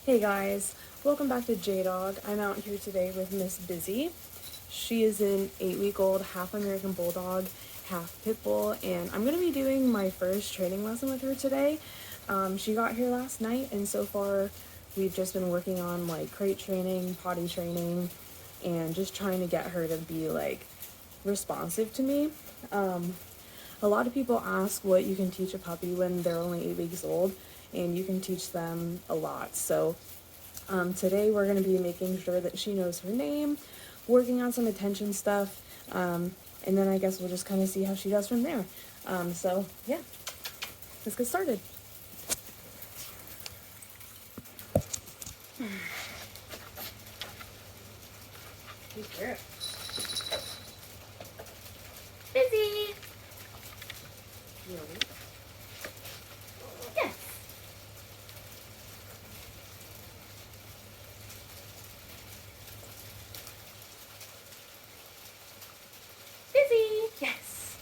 Hey guys, welcome back to J-Dog. I'm out here today with Miss Bizzy. She is an 8-week-old, half American Bulldog, half Pit Bull, and I'm going to be doing my first training lesson with her today. She got here last night, and so far we've just been working on like crate training, potty training, and just trying to get her to be like responsive to me. A lot of people ask what you can teach a puppy when they're only 8 weeks old, and you can teach them a lot. So today we're going to be making sure that she knows her name, working on some attention stuff, and then I guess we'll just kind of see how she does from there. So yeah, let's get started. Good girl. Bizzy! Really? Yes. Bizzy! Yes.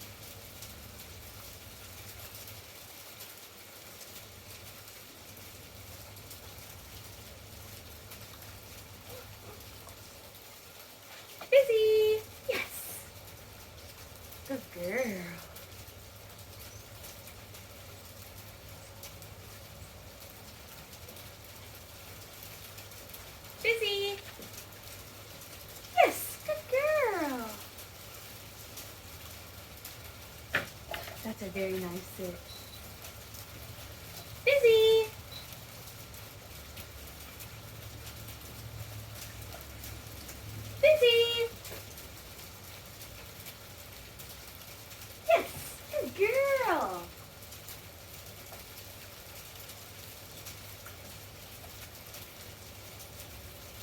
Bizzy! Yes. Good girl. Bizzy! Yes. Good girl. That's a very nice sit. Bizzy! Bizzy! Yes. Good girl.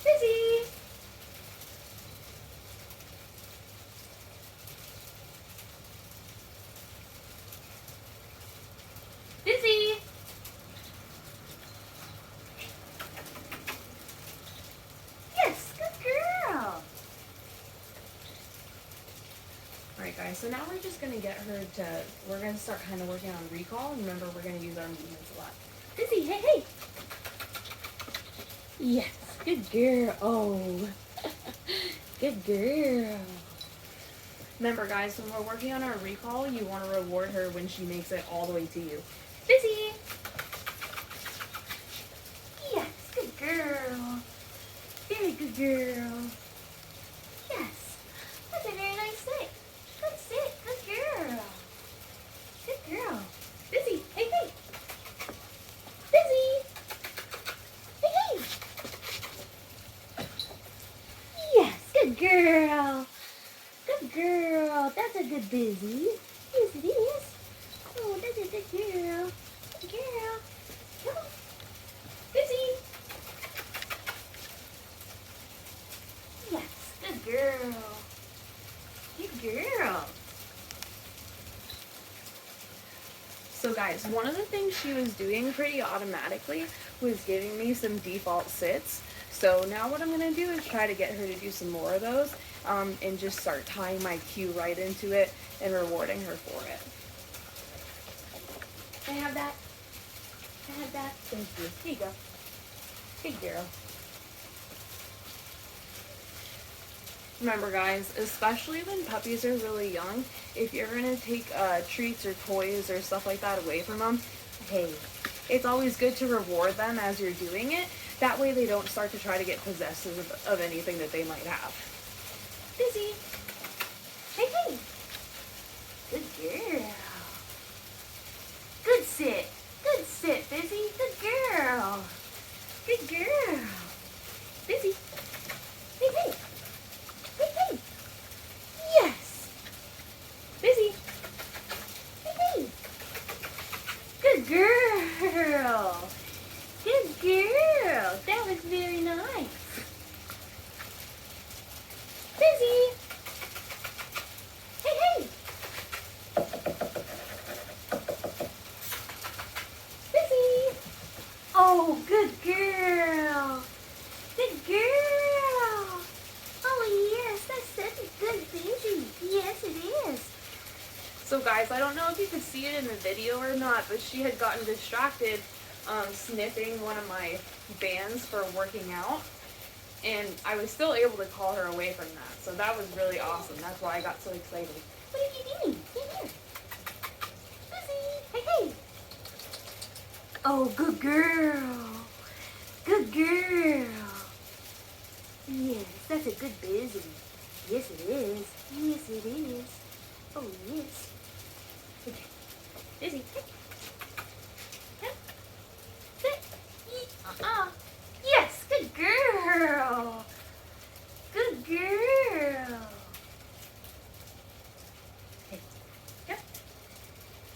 Bizzy! Bizzy! Yes. Good girl. Alright guys, so now we're just going to get her to, we're going to start kind of working on recall. Remember, we're going to use our movements a lot. Bizzy, hey, hey. Yes, good girl. Oh, good girl. Remember guys, when we're working on our recall, you want to reward her when she makes it all the way to you. Bizzy! Yes, good girl. Very good girl. Yes, that's a very nice sit. Good sit, good girl. Good girl. Bizzy, hey, hey. Bizzy! Hey, hey. Yes, good girl. Good girl. That's a good Bizzy. Yes, it is. Oh, that's a good girl. Good girl. Come on. Bizzy. Yes, good girl. Good girl. So guys, one of the things she was doing pretty automatically was giving me some default sits. So now what I'm going to do is try to get her to do some more of those and just start tying my cue right into it and rewarding her for it. Can I have that? Can I have that? Thank you. Here you go. Good girl. Remember guys, especially when puppies are really young, if you're going to take treats or toys or stuff like that away from them, hey, it's always good to reward them as you're doing it. That way they don't start to try to get possessive of anything that they might have. Bizzy. Hey, hey. Good girl. Good sit. Good sit, Bizzy. Good girl. Good girl. Bizzy. Hey, hey. Hey, hey. Yes. Bizzy. Hey, hey. Good girl. Good girl. That was very nice. Bizzy. Hey, hey. Bizzy. Oh, good girl. Good girl. Oh, yes, that's such a good baby. Yes, it is. So guys, I don't know if you could see it in the video or not, but she had gotten distracted sniffing one of my bands for working out, and I was still able to call her away from that. So that was really awesome. That's why I got so excited. What are you doing? Get here. Bizzy. Hey, hey. Oh, good girl. Good girl. Yes, that's a good Bizzy. Yes, it is. Yes, it is. Oh, yes. Okay. Bizzy. Hey. Sit. Uh-uh. Yes, good girl. Good girl. Hey. Yep.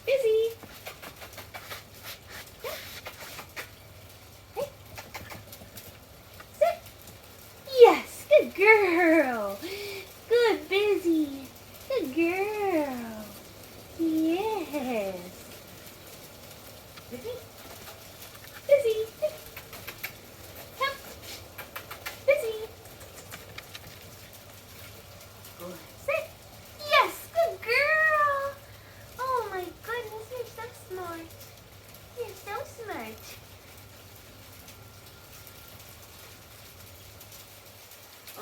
Bizzy. Yep. Hey. Sit. Yes, good girl. Good Bizzy. Good girl. Yes. Bizzy. Bizzy. Help. Bizzy. Good. Sit. Yes, good girl. Oh my goodness, you're so smart. You're so smart.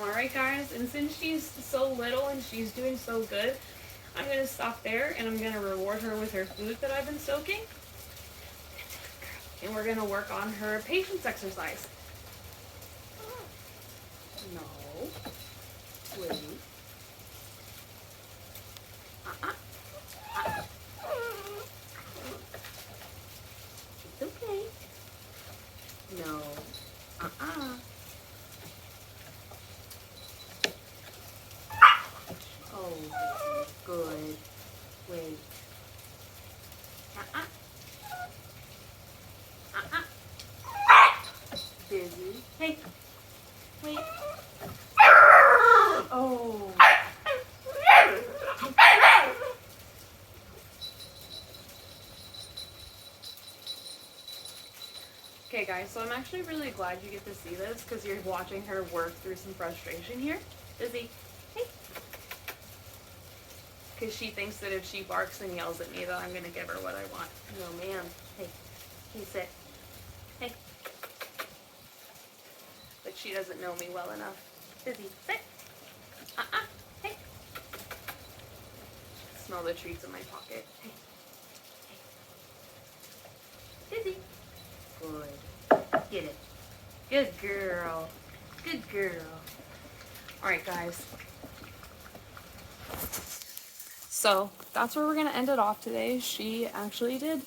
Alright guys, and since she's so little and she's doing so good, I'm going to stop there and I'm going to reward her with her food that I've been soaking. And we're going to work on her patience exercise. No. Wait. Uh-uh. It's okay. No. Uh-uh. Oh, good. Wait. Uh-uh. Uh-uh. Bizzy. Hey. Wait. Oh. Okay guys, so I'm actually really glad you get to see this because you're watching her work through some frustration here. Bizzy. Hey. Because she thinks that if she barks and yells at me that I'm going to give her what I want. No ma'am. Hey. Hey, sit. Hey. But she doesn't know me well enough. Bizzy, sit. Uh-uh. Hey. Smell the treats in my pocket. Hey. Hey. Bizzy. Good. Get it. Good girl. Good girl. Alright guys. So that's where we're going to end it off today. She actually did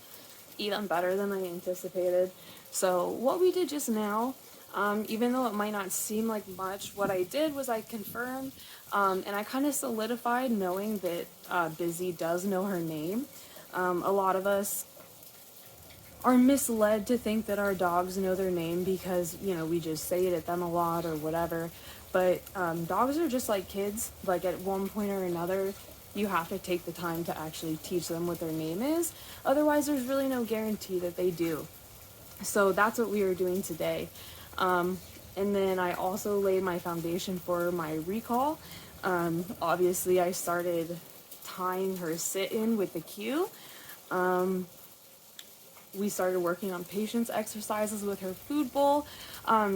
even better than I anticipated. So what we did just now, even though it might not seem like much, what I did was I confirmed and I kind of solidified knowing that Bizzy does know her name. A lot of us are misled to think that our dogs know their name because, you know, we just say it at them a lot or whatever. But dogs are just like kids. Like at one point or another, you have to take the time to actually teach them what their name is. Otherwise, there's really no guarantee that they do. So that's what we are doing today. And then I also laid my foundation for my recall. Obviously, I started tying her sit-in with the cue. We started working on patience exercises with her food bowl.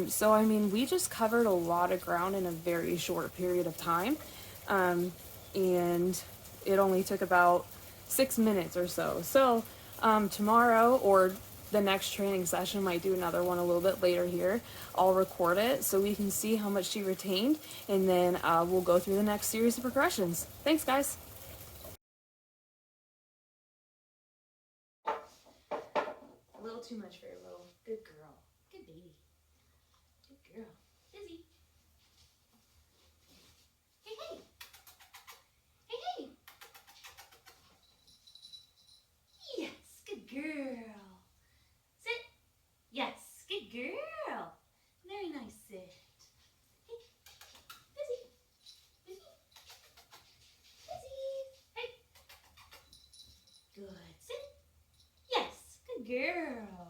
So, I mean, we just covered a lot of ground in a very short period of time. And it only took about 6 minutes or so. So, tomorrow or the next training session, might do another one a little bit later here. I'll record it so we can see how much she retained, and then we'll go through the next series of progressions. Thanks, guys. A little too much for your little good girl. Good baby. Good girl. Bizzy. Hey, hey. Hey, hey. Yes, good girl. Sit. Yes, good girl. Very nice sit. Hey, Bizzy. Bizzy. Bizzy. Hey. Good. Sit. Yes, good girl.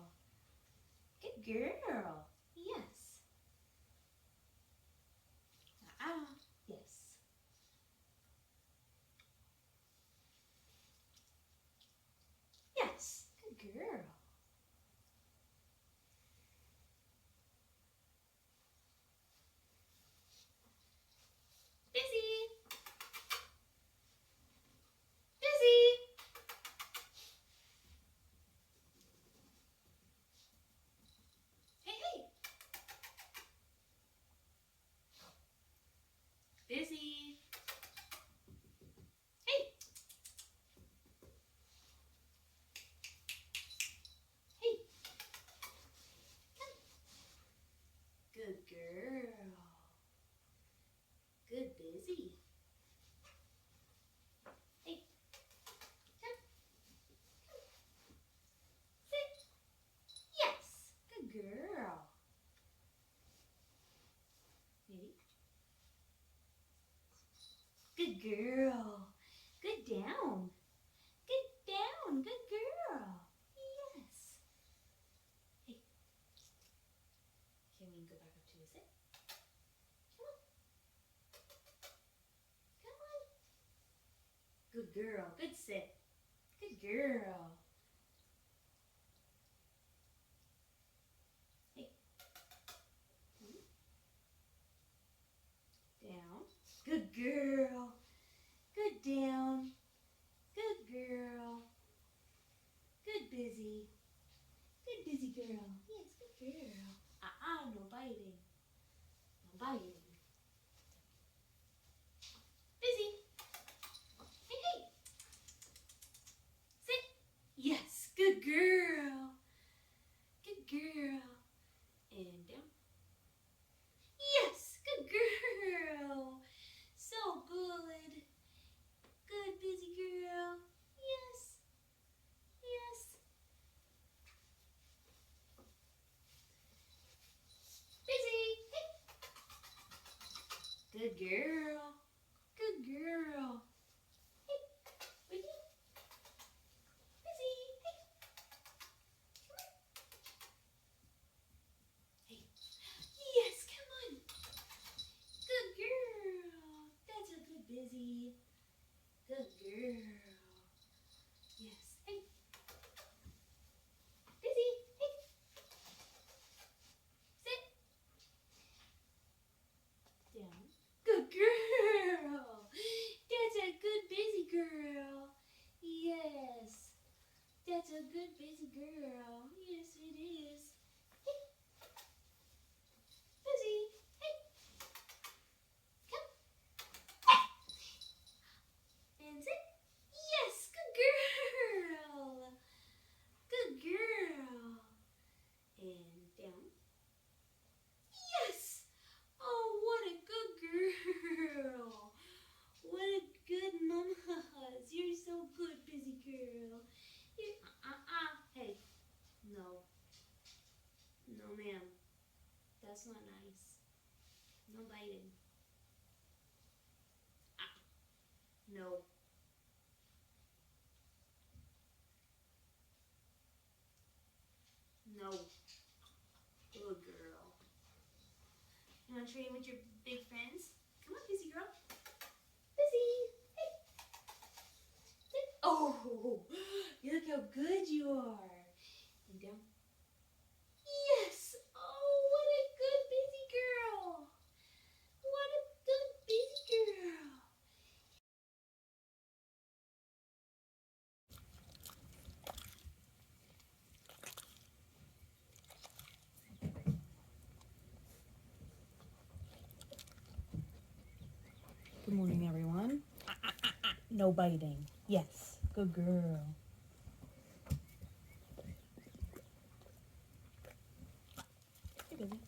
Good girl. Good down. Good down. Good girl. Yes. Hey, can we go back up to a sit? Come on. Come on. Good girl. Good sit. Good girl. Hey. Down. Good girl. Good down. Good girl. Good Bizzy. Good Bizzy girl. Yes, good girl. No biting. No biting. Bizzy. Hey, hey. Sit. Yes, good girl. Good girl. And down. Yes, good girl. So good. Good Bizzy girl. Yes. Yes. Bizzy. Hey. Good girl. Good girl. Hey, with you. Bizzy. Hey. Come on. Hey. Yes, come on. Good girl. That's a good Bizzy. Good girl. Yes. Hey. Bizzy. Hey. Sit. Down. Good girl. That's a good Bizzy girl. Yes. That's a good Bizzy girl. Yes, it is. Hey. Bizzy. Hey. Come. And sit. Yes. Good girl. Good girl. And down. Yes. Oh, what a good girl. What a good mama. You're so good, Bizzy girl. You Hey. No. No, ma'am. That's not nice. No biting. No. No. Good girl. You want to train with your big friends? Come on, Bizzy girl. Bizzy. Hey. Oh, look how good you are. And down. Yes. Oh, what a good Bizzy girl. What a good Bizzy girl. Good morning, everyone. No biting. Yes, good girl. Hey, Busy.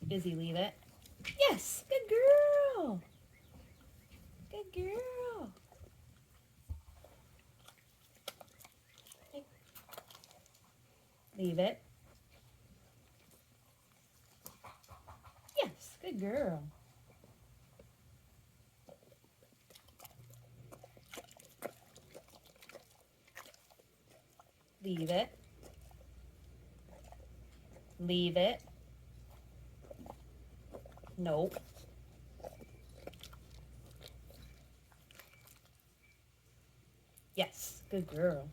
Busy, leave it. Yes, good girl. Good girl. Hey. Leave it. Yes, good girl. Leave it. Leave it. Nope. Yes, good girl.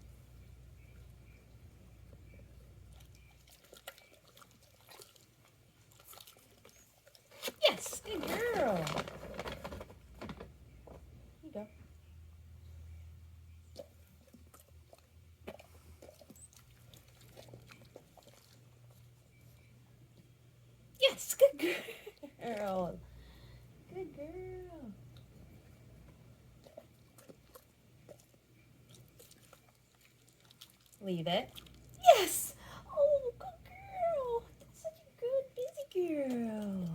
Yes, good girl. Here you go. Yes, good girl. Good girl. Leave it. Yes. Oh, good girl. That's such a good Busy girl.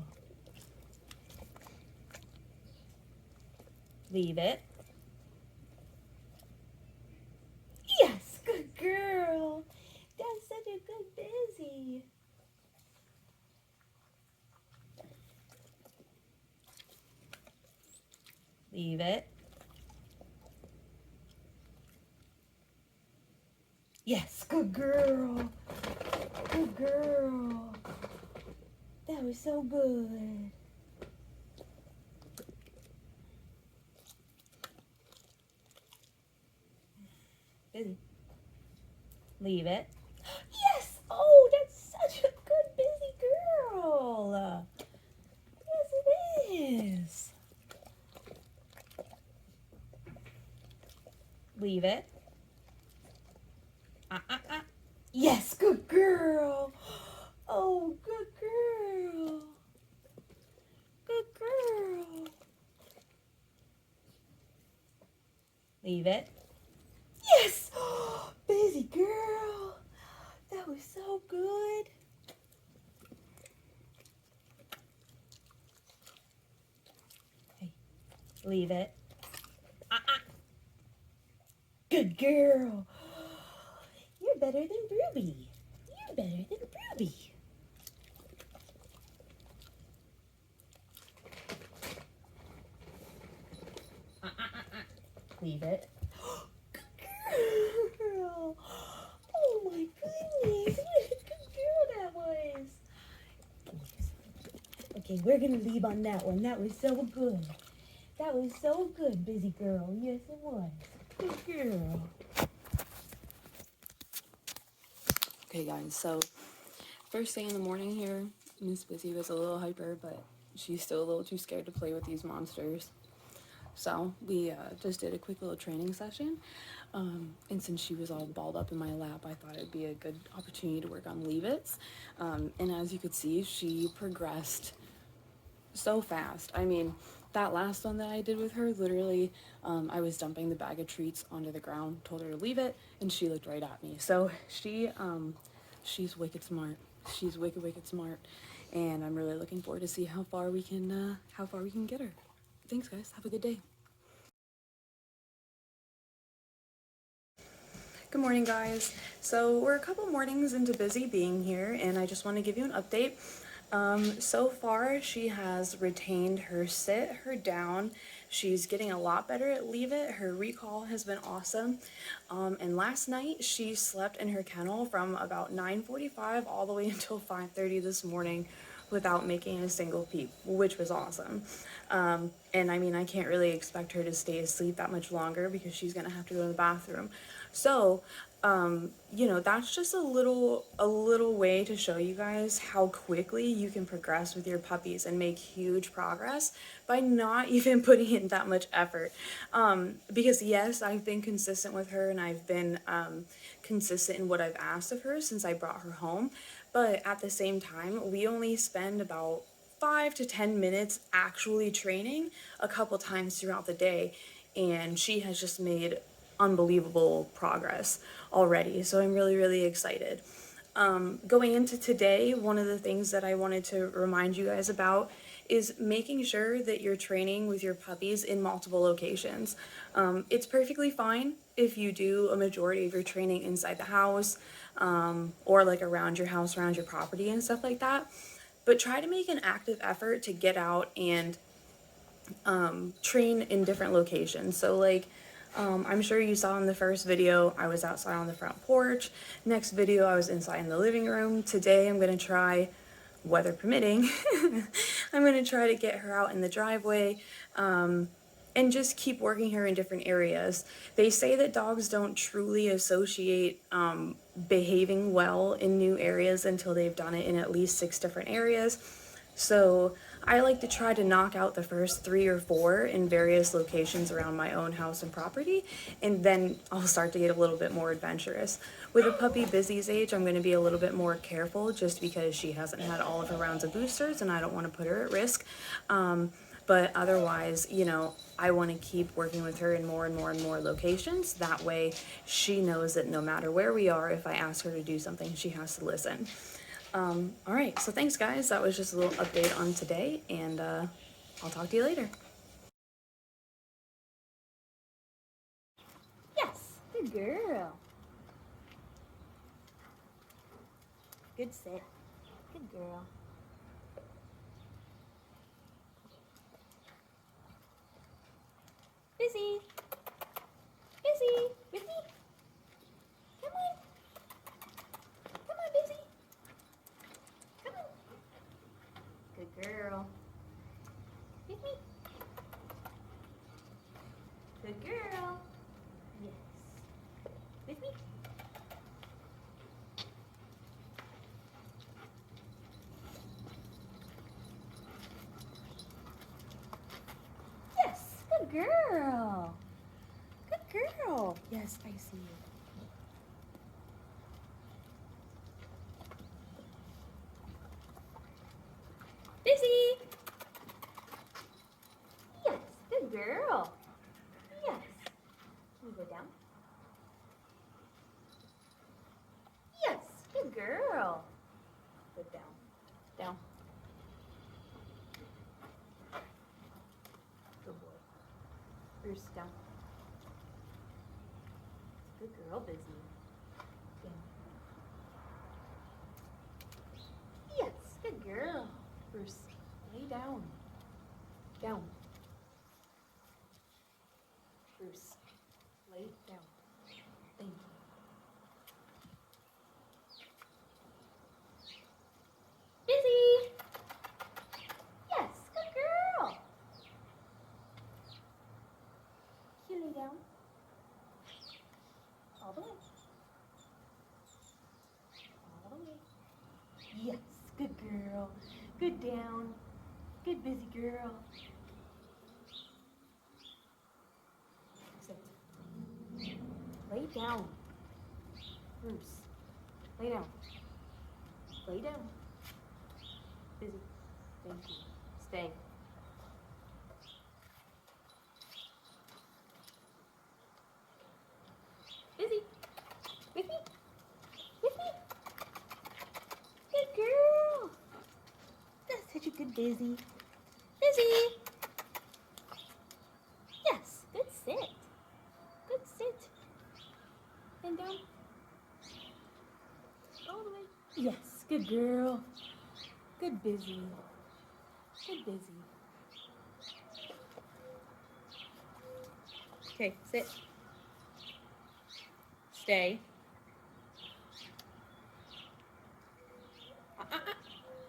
Leave it. Yes, good girl. That's such a good Busy. Leave it. Yes, good girl. Good girl. That was so good. Busy. Leave it. Yes! Oh, that's such a good busy girl. Yes, it is. Leave it. Yes, good girl. Oh, good girl. Good girl. Leave it. Yes! Busy girl. That was so good. Hey, leave it. Good girl. You're better than Ruby. You're better than Ruby. Leave it. Good girl. Oh my goodness. What a good girl that was. Okay, we're going to leave on that one. That was so good. That was so good, busy girl. Yes, it was. Good girl. Okay guys, so first thing in the morning here, Miss Busy was a little hyper, but she's still a little too scared to play with these monsters. So we just did a quick little training session, and since she was all balled up in my lap, I thought it'd be a good opportunity to work on leave-its. And as you could see, she progressed so fast. I mean, that last one that I did with her, literally, I was dumping the bag of treats onto the ground, told her to leave it, and she looked right at me. So she's wicked smart. She's wicked smart, and I'm really looking forward to see how far we can get her. Thanks, guys. Have a good day. Good morning, guys. So we're a couple mornings into Busy being here, and I just want to give you an update. So far, she has retained her sit, her down. She's getting a lot better at leave it. Her recall has been awesome. And last night, she slept in her kennel from about 9:45 all the way until 5:30 this morning without making a single peep, which was awesome. And I mean, I can't really expect her to stay asleep that much longer because she's gonna have to go to the bathroom. So, you know, that's just a little way to show you guys how quickly you can progress with your puppies and make huge progress by not even putting in that much effort. Because yes, I've been consistent with her, and I've been consistent in what I've asked of her since I brought her home, but at the same time, we only spend about 5 to 10 minutes actually training a couple times throughout the day, and she has just made unbelievable progress already. So I'm really excited. Going into today, one of the things that I wanted to remind you guys about is making sure that you're training with your puppies in multiple locations. It's perfectly fine if you do a majority of your training inside the house, or like around your house, around your property and stuff like that. But try to make an active effort to get out and train in different locations. So like, I'm sure you saw in the first video, I was outside on the front porch. Next video, I was inside in the living room. Today, I'm gonna try, weather permitting, I'm gonna try to get her out in the driveway, and just keep working her in different areas. They say that dogs don't truly associate behaving well in new areas until they've done it in at least 6 different areas. So I like to try to knock out the first 3 or 4 in various locations around my own house and property, and then I'll start to get a little bit more adventurous. With a puppy Busy's age, I'm going to be a little bit more careful just because she hasn't had all of her rounds of boosters and I don't want to put her at risk. But otherwise, you know, I want to keep working with her in more and more locations. That way she knows that no matter where we are, if I ask her to do something, she has to listen. All right, so thanks guys. That was just a little update on today, and I'll talk to you later. Yes, good girl. Good sit. Good girl. Bizzy. Bizzy, with me. Come on. Come on, Bizzy. Come on. Good girl. With me. Good girl. Yes. With me. Yes. Good girl. Good girl. Yes, I see you. Bizzy. Yes. Good girl. Yes. Can you go down? Yes. Good girl. Good down. Down. Good boy. Bruce, down. Good girl, Bizzy. Down. Yes, good girl. Bruce, lay down. Down. Bruce, lay down. Thank you. Bizzy. Yes, good girl. Can you lay down? All the way. All the way. Yes, good girl. Good down. Good Bizzy girl. Sit. Lay down. Bruce, lay down. Lay down. Bizzy. Thank you. Stay. Bizzy. With me. With me. Good girl. That's such a good Bizzy. Bizzy. Yes. Good sit. Good sit. And down. All the way. Yes. Good girl. Good Bizzy. Good Bizzy. Okay, sit. Stay.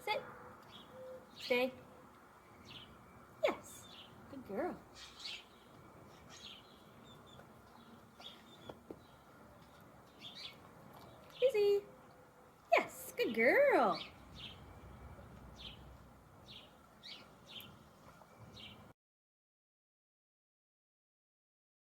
Sit. Stay. Yes. Good girl. Bizzy. Yes. Good girl.